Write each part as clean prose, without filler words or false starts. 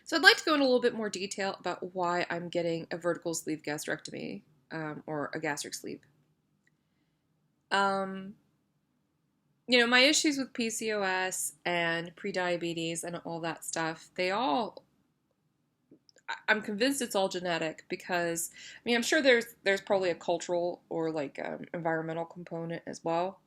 So I'd like to go into a little bit more detail about why I'm getting a vertical sleeve gastrectomy, or a gastric sleeve. Um, my issues with PCOS and prediabetes and all that stuff, I'm convinced it's all genetic because, I'm sure there's probably a cultural or like environmental component as well.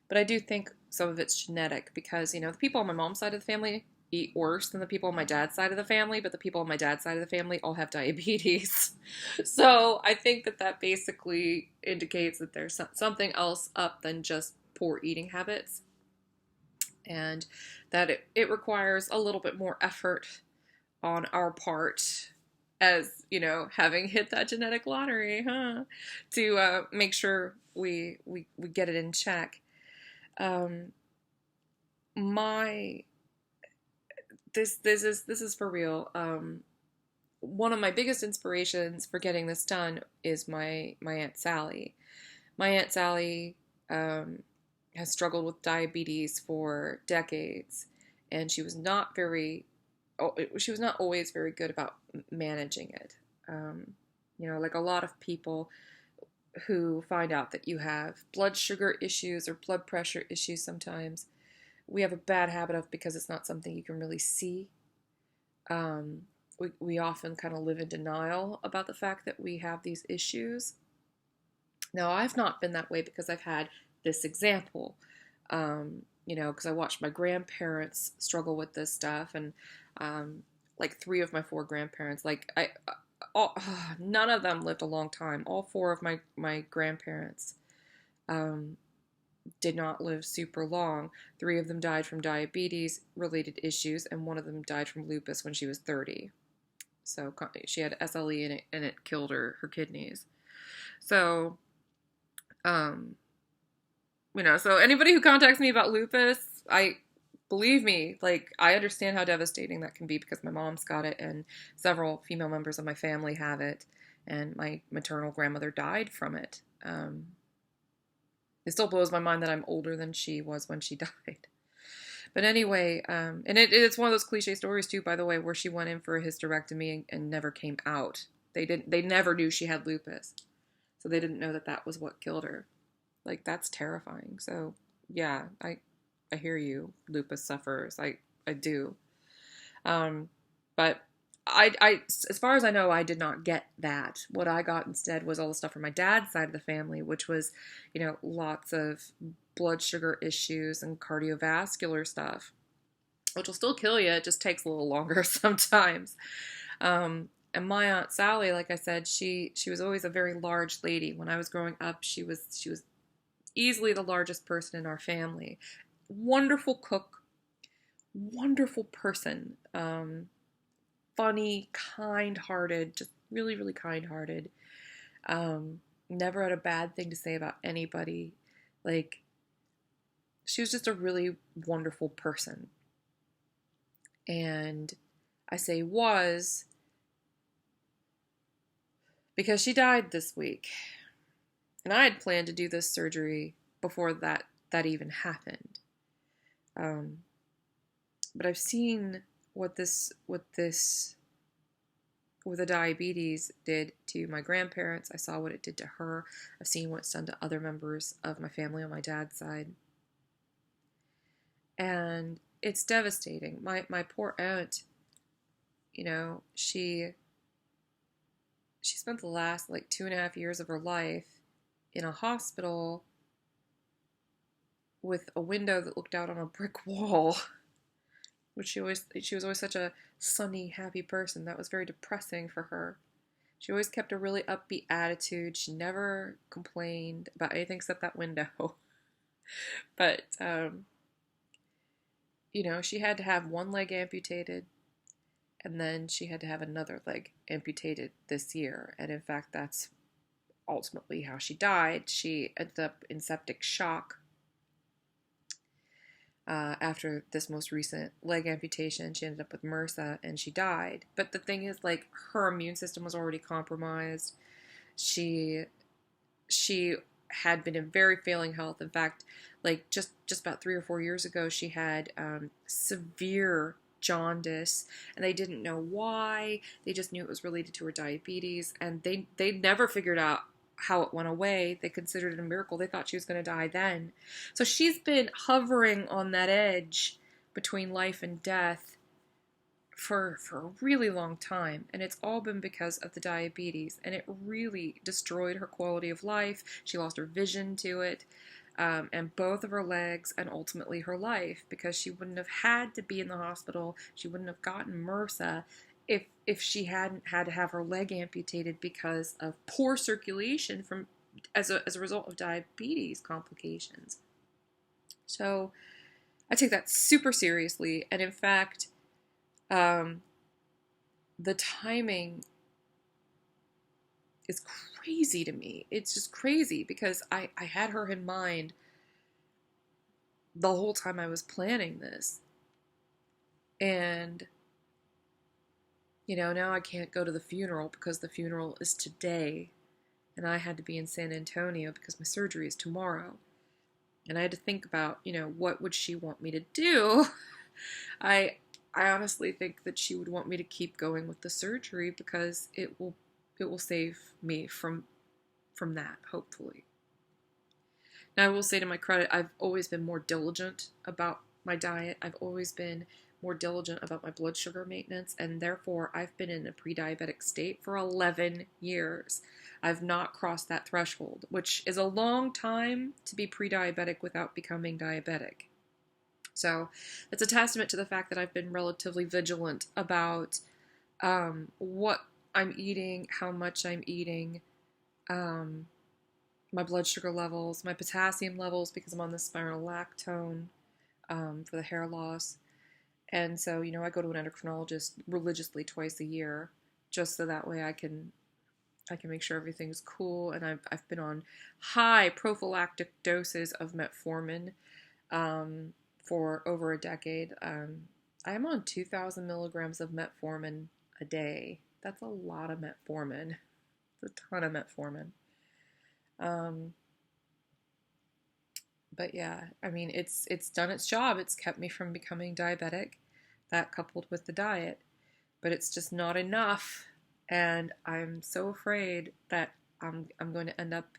But I do think some of it's genetic because, the people on my mom's side of the family eat worse than the people on my dad's side of the family, but the people on my dad's side of the family all have diabetes. So I think that basically indicates that there's something else up than just poor eating habits, and that it requires a little bit more effort on our part as, having hit that genetic lottery, to make sure we get it in check. Um, my this is for real. One of my biggest inspirations for getting this done is my Aunt Sally. My Aunt Sally has struggled with diabetes for decades, and she was not always very good about managing it. Like a lot of people who find out that you have blood sugar issues or blood pressure issues sometimes, we have a bad habit of, because it's not something you can really see. We often kind of live in denial about the fact that we have these issues. Now, I've not been that way because I've had this example, because I watched my grandparents struggle with this stuff, and like 3 of my 4 grandparents, none of them lived a long time. All 4 of my grandparents did not live super long. 3 of them died from diabetes related issues, and one of them died from lupus when she was 30. So she had SLE in it, and it killed her kidneys. So, so anybody who contacts me about lupus, believe me, like, I understand how devastating that can be because my mom's got it and several female members of my family have it, and my maternal grandmother died from it. It still blows my mind that I'm older than she was when she died. But anyway, and it's one of those cliche stories too, by the way, where she went in for a hysterectomy and never came out. They never knew she had lupus, so they didn't know that was what killed her. Like, that's terrifying. So yeah, I hear you, lupus sufferers. I do. But as far as I know, I did not get that. What I got instead was all the stuff from my dad's side of the family, which was, lots of blood sugar issues and cardiovascular stuff, which will still kill you. It just takes a little longer sometimes. And my Aunt Sally, like I said, she was always a very large lady. When I was growing up, she was easily the largest person in our family. Wonderful cook, wonderful person, funny, kind-hearted, just really, really kind-hearted. Never had a bad thing to say about anybody. Like, she was just a really wonderful person. And I say was because she died this week. And I had planned to do this surgery before that even happened. But I've seen what the diabetes did to my grandparents. I saw what it did to her. I've seen what it's done to other members of my family on my dad's side. And it's devastating. My poor aunt, she spent the last 2.5 years of her life in a hospital with a window that looked out on a brick wall. Which she was always such a sunny, happy person. That was very depressing for her. She always kept a really upbeat attitude. She never complained about anything except that window. But, she had to have one leg amputated, and then she had to have another leg amputated this year. And in fact, that's ultimately how she died. She ended up in septic shock after this most recent leg amputation. She ended up with MRSA, and she died. But the thing is, her immune system was already compromised. She had been in very failing health. In fact, just about 3 or 4 years ago, she had severe jaundice, and they didn't know why. They just knew it was related to her diabetes, and they never figured out how it went away. They considered it a miracle. They thought she was going to die then. So she's been hovering on that edge between life and death for a really long time, and it's all been because of the diabetes, and it really destroyed her quality of life. She lost her vision to it, and both of her legs, and ultimately her life, because she wouldn't have had to be in the hospital. She wouldn't have gotten MRSA if she hadn't had to have her leg amputated because of poor circulation from as a result of diabetes complications. So I take that super seriously, and in fact, the timing is crazy to me. It's just crazy because I had her in mind the whole time I was planning this. And, now I can't go to the funeral because the funeral is today. And I had to be in San Antonio because my surgery is tomorrow. And I had to think about, what would she want me to do? I honestly think that she would want me to keep going with the surgery because it will save me from that, hopefully. Now, I will say to my credit, I've always been more diligent about my diet. I've always been more diligent about my blood sugar maintenance, and therefore I've been in a pre-diabetic state for 11 years. I've not crossed that threshold, which is a long time to be pre-diabetic without becoming diabetic. So it's a testament to the fact that I've been relatively vigilant about what I'm eating, how much I'm eating, my blood sugar levels, my potassium levels, because I'm on the spironolactone for the hair loss. And so, I go to an endocrinologist religiously twice a year, just so that way I can make sure everything's cool. And I've been on high prophylactic doses of metformin for over a decade. I'm on 2,000 milligrams of metformin a day. That's a lot of metformin. It's a ton of metformin. But yeah, it's done its job. It's kept me from becoming diabetic, that coupled with the diet. But it's just not enough, and I'm so afraid that I'm going to end up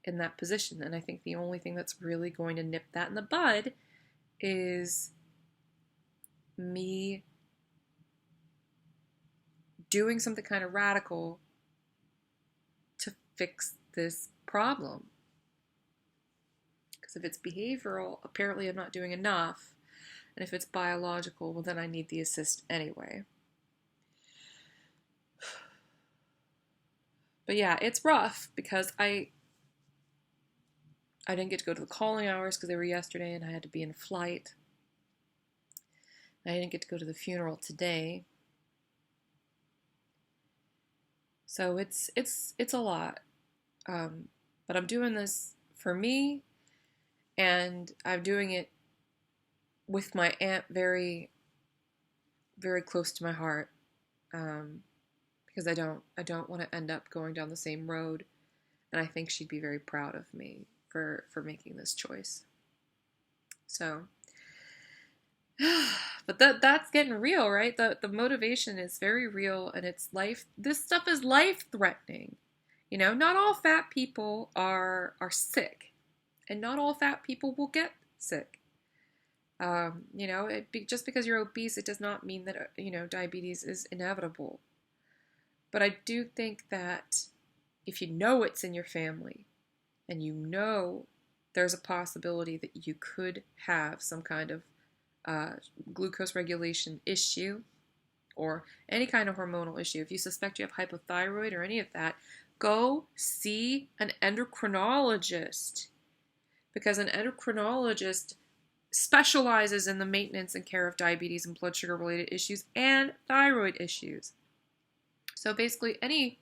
in that position. And I think the only thing that's really going to nip that in the bud is me doing something kind of radical to fix this problem. Because if it's behavioral, apparently I'm not doing enough. And if it's biological, well, then I need the assist anyway. But yeah, it's rough because I didn't get to go to the calling hours because they were yesterday and I had to be in a flight. I didn't get to go to the funeral today. So it's a lot. But I'm doing this for me, and I'm doing it with my aunt very, very close to my heart. Because I don't want to end up going down the same road, and I think she'd be very proud of me for making this choice. So, but that's getting real, right? The motivation is very real, and it's life. This stuff is life threatening. Not all fat people are sick, and not all fat people will get sick. Just because you're obese, it does not mean that diabetes is inevitable. But I do think that if you know it's in your family, and there's a possibility that you could have some kind of glucose regulation issue or any kind of hormonal issue, if you suspect you have hypothyroid or any of that, go see an endocrinologist, because an endocrinologist specializes in the maintenance and care of diabetes and blood sugar related issues and thyroid issues. So basically any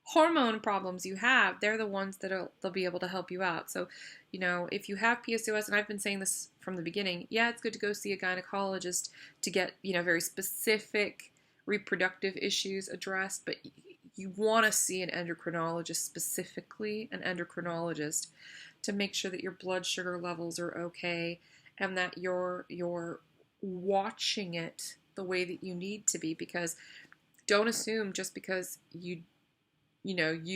hormone problems you have, they're the ones that they'll be able to help you out. So, if you have PCOS, and I've been saying this from the beginning, yeah, it's good to go see a gynecologist to get, very specific reproductive issues addressed, but you want to see an endocrinologist, specifically an endocrinologist, to make sure that your blood sugar levels are okay and that your watching it the way that you need to be, because don't assume just because you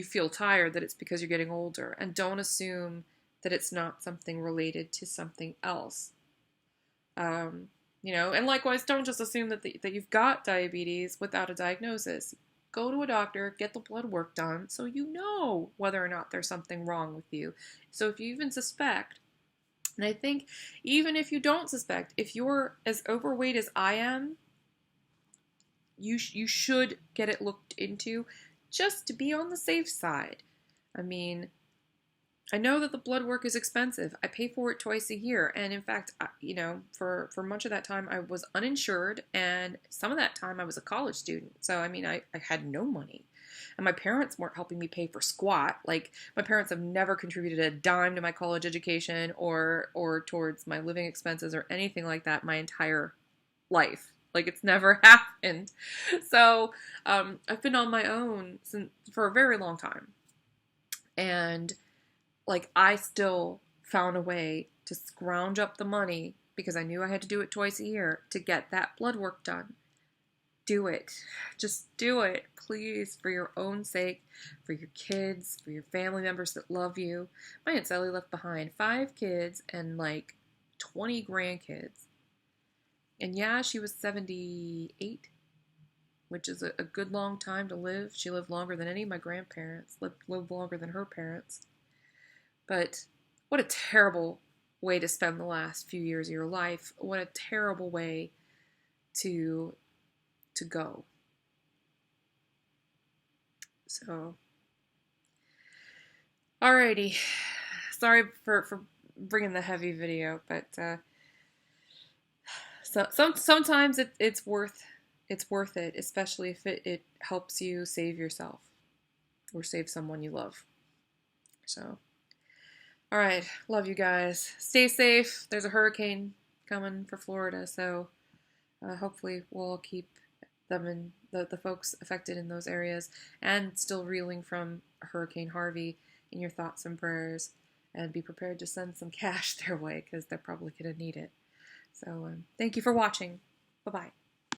feel tired that it's because you're getting older, and don't assume that it's not something related to something else. And likewise, don't just assume that you've got diabetes without a diagnosis. Go to a doctor, get the blood work done, so you know whether or not there's something wrong with you. So if you even suspect, and I think even if you don't suspect, if you're as overweight as I am, you should get it looked into just to be on the safe side. I mean, I know that the blood work is expensive. I pay for it twice a year. And in fact, for much of that time, I was uninsured. And some of that time, I was a college student. So, I mean, I had no money. And my parents weren't helping me pay for squat. Like, my parents have never contributed a dime to my college education or towards my living expenses or anything like that my entire life. Like, it's never happened. So, I've been on my own for a very long time. And like, I still found a way to scrounge up the money because I knew I had to do it twice a year to get that blood work done. Do it. Just do it, please, for your own sake, for your kids, for your family members that love you. My Aunt Sally left behind 5 kids and like 20 grandkids. And yeah, she was 78, which is a good long time to live. She lived longer than any of my grandparents, lived longer than her parents. But what a terrible way to spend the last few years of your life. What a terrible way to go. So, alrighty. Sorry for bringing the heavy video, but sometimes it's worth it, especially if it helps you save yourself or save someone you love. So. All right, love you guys. Stay safe. There's a hurricane coming for Florida, so hopefully we'll keep them and the folks affected in those areas and still reeling from Hurricane Harvey in your thoughts and prayers, and be prepared to send some cash their way because they're probably going to need it. So thank you for watching. Bye-bye.